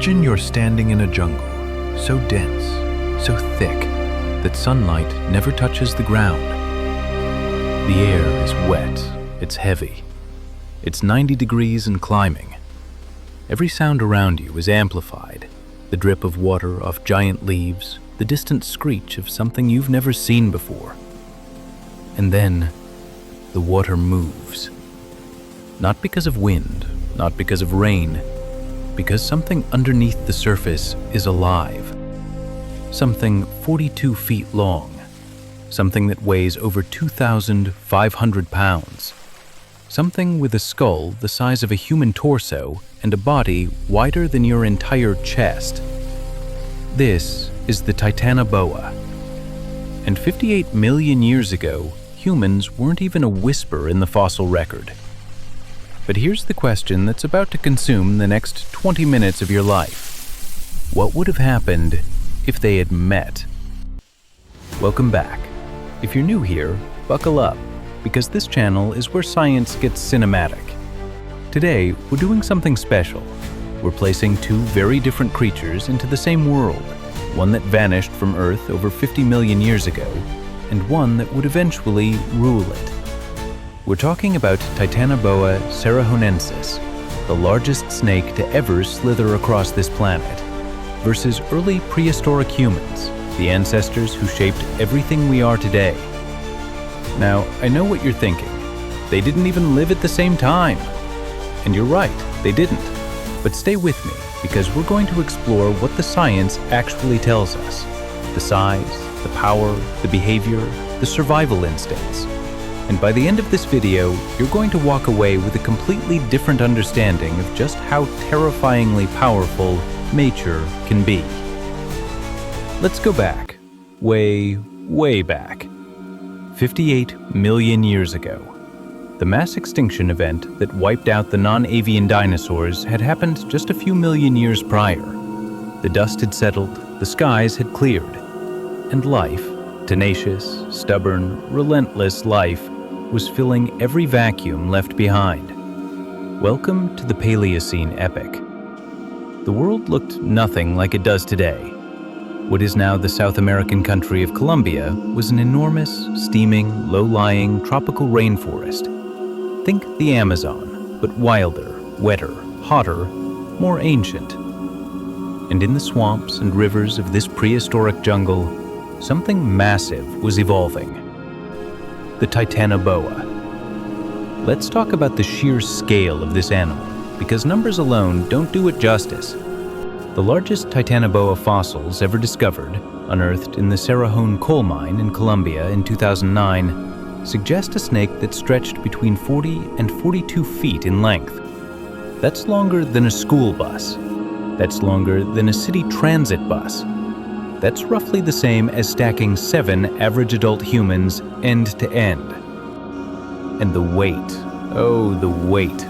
Imagine you're standing in a jungle, so dense, so thick, that sunlight never touches the ground. The air is wet, it's heavy. It's 90 degrees and climbing. Every sound around you is amplified. The drip of water off giant leaves, the distant screech of something you've never seen before. And then, the water moves. Not because of wind, not because of rain, because something underneath the surface is alive. Something 42 feet long. Something that weighs over 2,500 pounds. Something with a skull the size of a human torso and a body wider than your entire chest. This is the Titanoboa. And 58 million years ago, humans weren't even a whisper in the fossil record. But here's the question that's about to consume the next 20 minutes of your life. What would have happened if they had met? Welcome back. If you're new here, buckle up, because this channel is where science gets cinematic. Today, we're doing something special. We're placing two very different creatures into the same world, one that vanished from Earth over 50 million years ago, and one that would eventually rule it. We're talking about Titanoboa cerahonensis, the largest snake to ever slither across this planet, versus early prehistoric humans, the ancestors who shaped everything we are today. Now, I know what you're thinking. They didn't even live at the same time. And you're right, they didn't. But stay with me, because we're going to explore what the science actually tells us. The size, the power, the behavior, the survival instincts. And by the end of this video, you're going to walk away with a completely different understanding of just how terrifyingly powerful nature can be. Let's go back, way, way back. 58 million years ago. The mass extinction event that wiped out the non-avian dinosaurs had happened just a few million years prior. The dust had settled, the skies had cleared, and life, tenacious, stubborn, relentless life, was filling every vacuum left behind. Welcome to the Paleocene epoch. The world looked nothing like it does today. What is now the South American country of Colombia was an enormous, steaming, low-lying tropical rainforest. Think the Amazon, but wilder, wetter, hotter, more ancient. And in the swamps and rivers of this prehistoric jungle, something massive was evolving. The Titanoboa. Let's talk about the sheer scale of this animal, because numbers alone don't do it justice. The largest Titanoboa fossils ever discovered, unearthed in the Cerrejón coal mine in Colombia in 2009, suggest a snake that stretched between 40 and 42 feet in length. That's longer than a school bus. That's longer than a city transit bus. That's roughly the same as stacking 7 average adult humans end to end. And the weight, oh, the weight.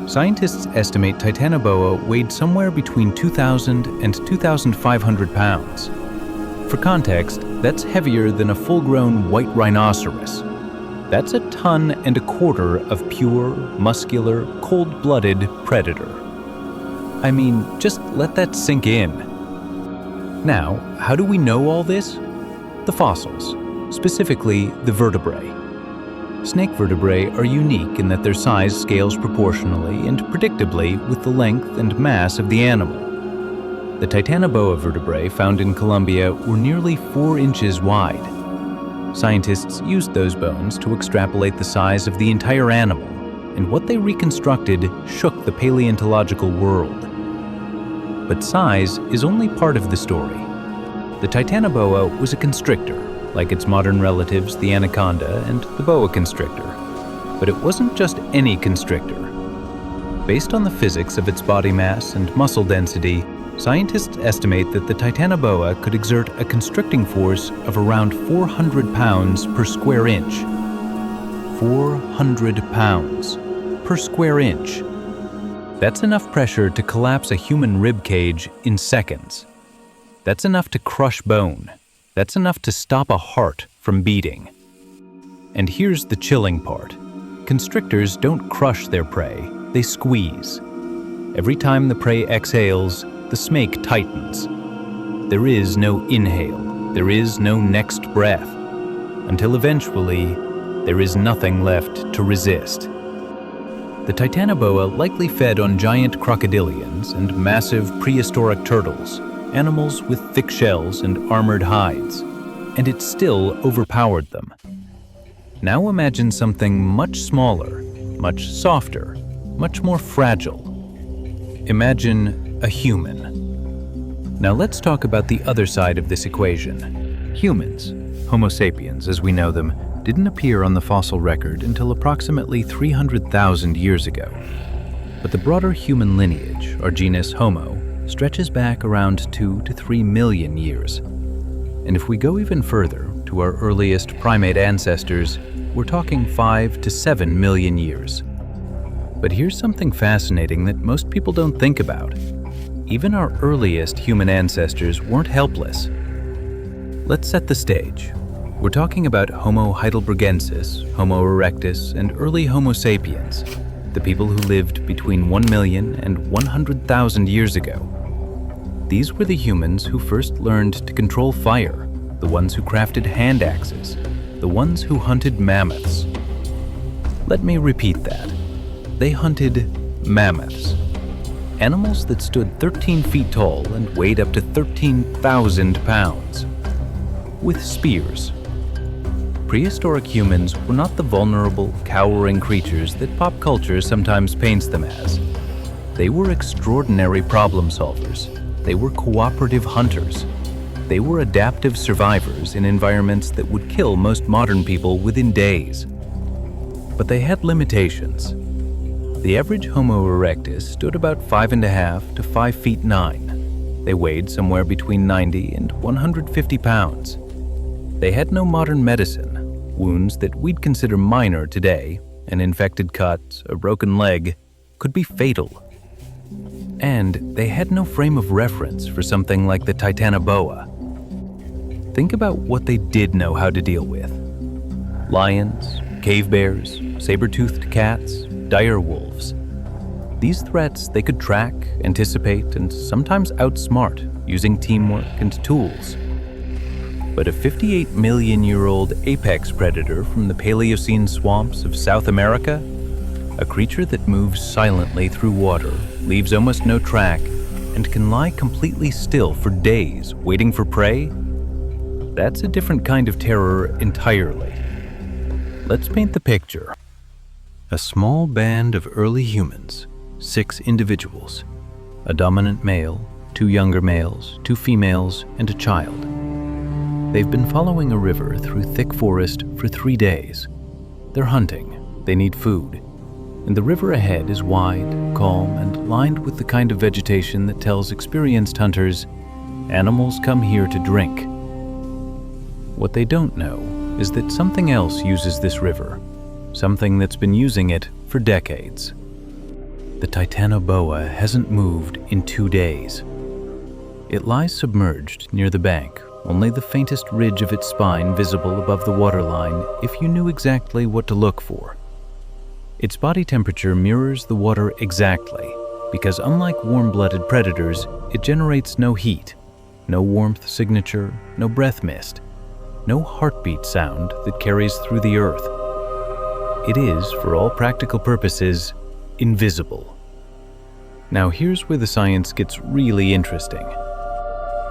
Scientists estimate Titanoboa weighed somewhere between 2,000 and 2,500 pounds. For context, that's heavier than a full-grown white rhinoceros. That's 1.25 tons of pure, muscular, cold-blooded predator. I mean, just let that sink in. Now, how do we know all this? The fossils, specifically the vertebrae. Snake vertebrae are unique in that their size scales proportionally and predictably with the length and mass of the animal. The Titanoboa vertebrae found in Colombia were nearly 4 inches wide. Scientists used those bones to extrapolate the size of the entire animal, and what they reconstructed shook the paleontological world. But size is only part of the story. The Titanoboa was a constrictor, like its modern relatives the anaconda and the boa constrictor. But it wasn't just any constrictor. Based on the physics of its body mass and muscle density, scientists estimate that the Titanoboa could exert a constricting force of around 400 pounds per square inch. 400 pounds per square inch. That's enough pressure to collapse a human rib cage in seconds. That's enough to crush bone. That's enough to stop a heart from beating. And here's the chilling part. Constrictors don't crush their prey, they squeeze. Every time the prey exhales, the snake tightens. There is no inhale, there is no next breath, until eventually there is nothing left to resist. The Titanoboa likely fed on giant crocodilians and massive prehistoric turtles, animals with thick shells and armored hides, and it still overpowered them. Now imagine something much smaller, much softer, much more fragile. Imagine a human. Now let's talk about the other side of this equation. Humans, Homo sapiens as we know them, didn't appear on the fossil record until approximately 300,000 years ago. But the broader human lineage, our genus Homo, stretches back around 2 to 3 million years. And if we go even further, to our earliest primate ancestors, we're talking 5 to 7 million years. But here's something fascinating that most people don't think about. Even our earliest human ancestors weren't helpless. Let's set the stage. We're talking about Homo heidelbergensis, Homo erectus, and early Homo sapiens, the people who lived between 1 million and 100,000 years ago. These were the humans who first learned to control fire, the ones who crafted hand axes, the ones who hunted mammoths. Let me repeat that. They hunted mammoths, animals that stood 13 feet tall and weighed up to 13,000 pounds, with spears. Prehistoric humans were not the vulnerable, cowering creatures that pop culture sometimes paints them as. They were extraordinary problem solvers. They were cooperative hunters. They were adaptive survivors in environments that would kill most modern people within days. But they had limitations. The average Homo erectus stood about 5.5 to 5 feet 9. They weighed somewhere between 90 and 150 pounds. They had no modern medicine. Wounds that we'd consider minor today, an infected cut, a broken leg, could be fatal. And they had no frame of reference for something like the Titanoboa. Think about what they did know how to deal with. Lions, cave bears, saber-toothed cats, dire wolves. These threats they could track, anticipate, and sometimes outsmart using teamwork and tools. But a 58-million-year-old apex predator from the Paleocene swamps of South America, a creature that moves silently through water, leaves almost no track, and can lie completely still for days waiting for prey, that's a different kind of terror entirely. Let's paint the picture. A small band of early humans, 6 individuals, a dominant male, 2 younger males, 2 females, and a child. They've been following a river through thick forest for 3 days. They're hunting, they need food, and the river ahead is wide, calm, and lined with the kind of vegetation that tells experienced hunters, animals come here to drink. What they don't know is that something else uses this river, something that's been using it for decades. The Titanoboa hasn't moved in 2 days. It lies submerged near the bank, only the faintest ridge of its spine visible above the waterline if you knew exactly what to look for. Its body temperature mirrors the water exactly, because unlike warm-blooded predators, it generates no heat, no warmth signature, no breath mist, no heartbeat sound that carries through the earth. It is, for all practical purposes, invisible. Now here's where the science gets really interesting.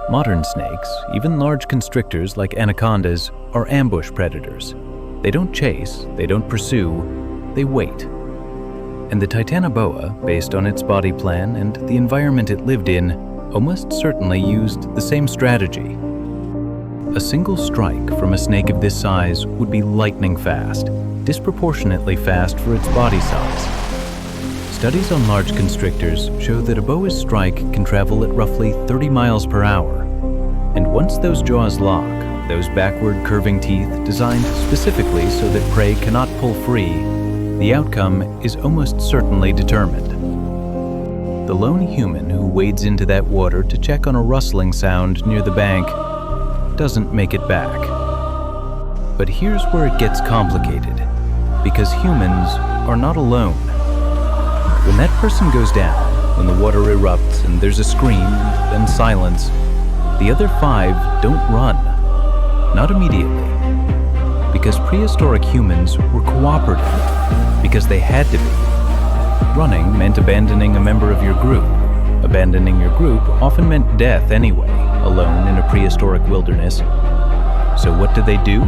Modern snakes, even large constrictors like anacondas, are ambush predators. They don't chase, they don't pursue, they wait. And the Titanoboa, based on its body plan and the environment it lived in, almost certainly used the same strategy. A single strike from a snake of this size would be lightning fast, disproportionately fast for its body size. Studies on large constrictors show that a boa's strike can travel at roughly 30 miles per hour. And once those jaws lock, those backward curving teeth designed specifically so that prey cannot pull free, the outcome is almost certainly determined. The lone human who wades into that water to check on a rustling sound near the bank doesn't make it back. But here's where it gets complicated, because humans are not alone. When that person goes down, when the water erupts and there's a scream, then silence, the other 5 don't run. Not immediately. Because prehistoric humans were cooperative. Because they had to be. Running meant abandoning a member of your group. Abandoning your group often meant death anyway, alone in a prehistoric wilderness. So what did they do?